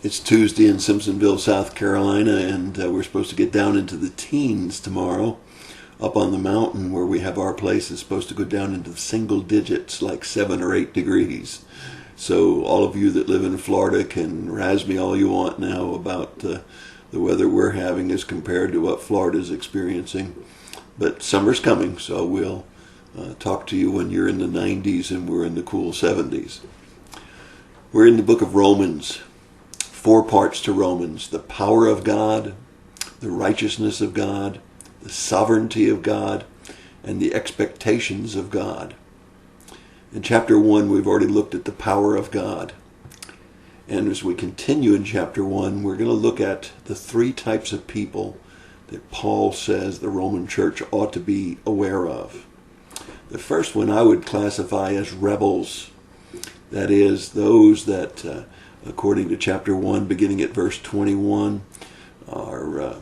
It's Tuesday in Simpsonville, South Carolina, and we're supposed to get down into the teens tomorrow. Up on the mountain where we have our place is supposed to go down into the single digits, like 7 or 8 degrees. So all of you that live in Florida can razz me all you want now about the weather we're having as compared to what Florida's experiencing. But summer's coming, so we'll talk to you when you're in the 90s and we're in the cool 70s. We're in the book of Romans. 4 parts to Romans: the power of God, the righteousness of God, the sovereignty of God, and the expectations of God. In chapter 1, we've already looked at the power of God. And as we continue in chapter 1, we're going to look at the 3 types of people that Paul says the Roman church ought to be aware of. The first one I would classify as rebels. That is, those that, according to chapter 1, beginning at verse 21, are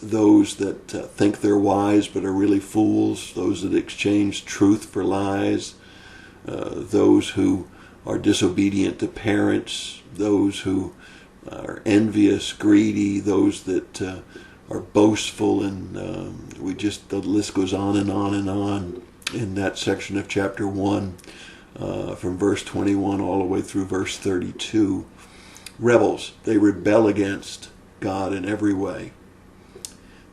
those that think they're wise but are really fools, those that exchange truth for lies, those who are disobedient to parents, those who are envious, greedy, those that are boastful, and the list goes on and on and on in that section of chapter 1, from verse 21 all the way through verse 32. Rebels, they rebel against God in every way.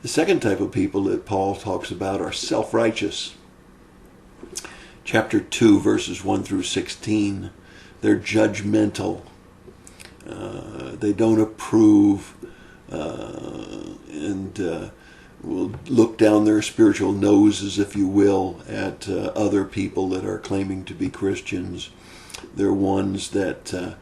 The second type of people that Paul talks about are self-righteous. Chapter 2, verses 1 through 16, they're judgmental. They don't approve and will look down their spiritual noses, if you will, at other people that are claiming to be Christians. They're ones that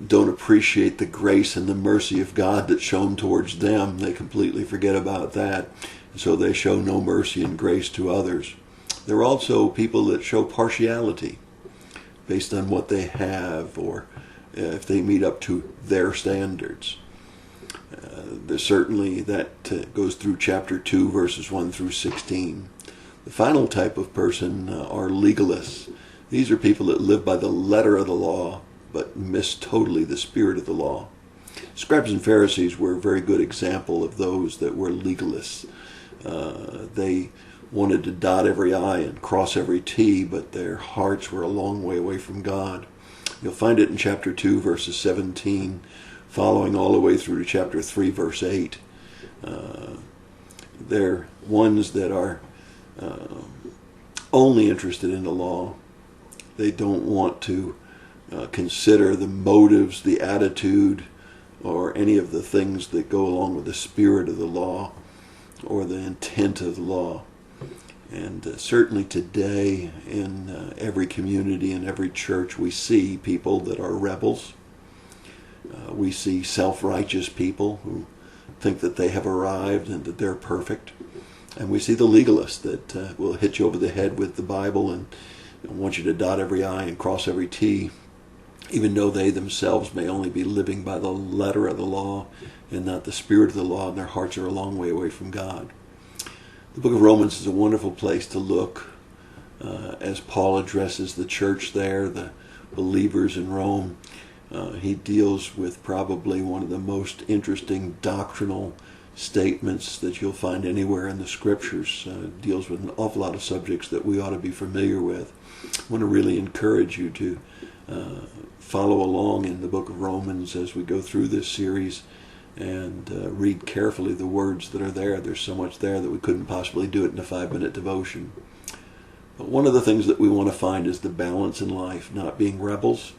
don't appreciate the grace and the mercy of God that's shown towards them. They completely forget about that, so they show no mercy and grace to others. They're also people that show partiality based on what they have or if they meet up to their standards. There's certainly that goes through chapter 2, verses 1 through 16. The final type of person are legalists. These are people that live by the letter of the law but miss totally the spirit of the law. Scribes and Pharisees were a very good example of those that were legalists. They wanted to dot every I and cross every T, but their hearts were a long way away from God. You'll find it in chapter 2, verses 17, following all the way through to chapter 3, verse 8. They're ones that are only interested in the law. They don't want to consider the motives, the attitude, or any of the things that go along with the spirit of the law or the intent of the law. And certainly today in every community and every church we see people that are rebels. We see self-righteous people who think that they have arrived and that they're perfect. And we see the legalists that will hit you over the head with the Bible and want you to dot every I and cross every T, even though they themselves may only be living by the letter of the law and not the spirit of the law, and their hearts are a long way away from God. The book of Romans is a wonderful place to look as Paul addresses the church there, the believers in Rome. He deals with probably one of the most interesting doctrinal statements that you'll find anywhere in the scriptures. Deals with an awful lot of subjects that we ought to be familiar with. I want to really encourage you to follow along in the book of Romans as we go through this series and read carefully the words that are there. There's so much there that we couldn't possibly do it in a 5-minute devotion. But one of the things that we want to find is the balance in life, not being rebels,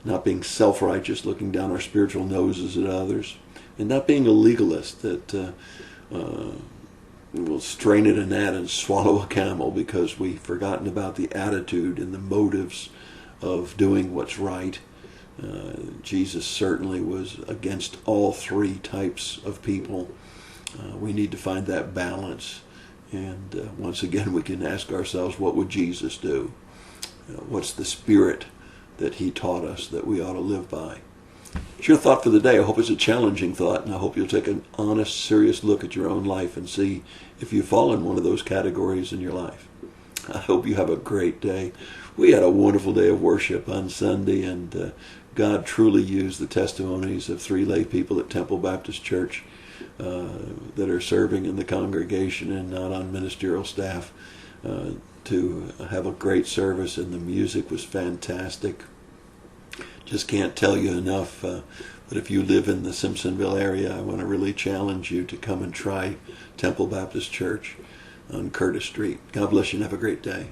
not being self-righteous, looking down our spiritual noses at others, and not being a legalist that will strain at a gnat and swallow a camel because we've forgotten about the attitude and the motives of doing what's right. Jesus certainly was against all 3 types of people. We need to find that balance. And once again, we can ask ourselves, what would Jesus do? What's the spirit that he taught us that we ought to live by? It's your thought for the day. I hope it's a challenging thought, and I hope you'll take an honest, serious look at your own life and see if you fall in one of those categories in your life. I hope you have a great day. We had a wonderful day of worship on Sunday, and God truly used the testimonies of 3 lay people at Temple Baptist Church that are serving in the congregation and not on ministerial staff to have a great service, and the music was fantastic. Just can't tell you enough. But if you live in the Simpsonville area, I want to really challenge you to come and try Temple Baptist Church on Curtis Street. God bless you and have a great day.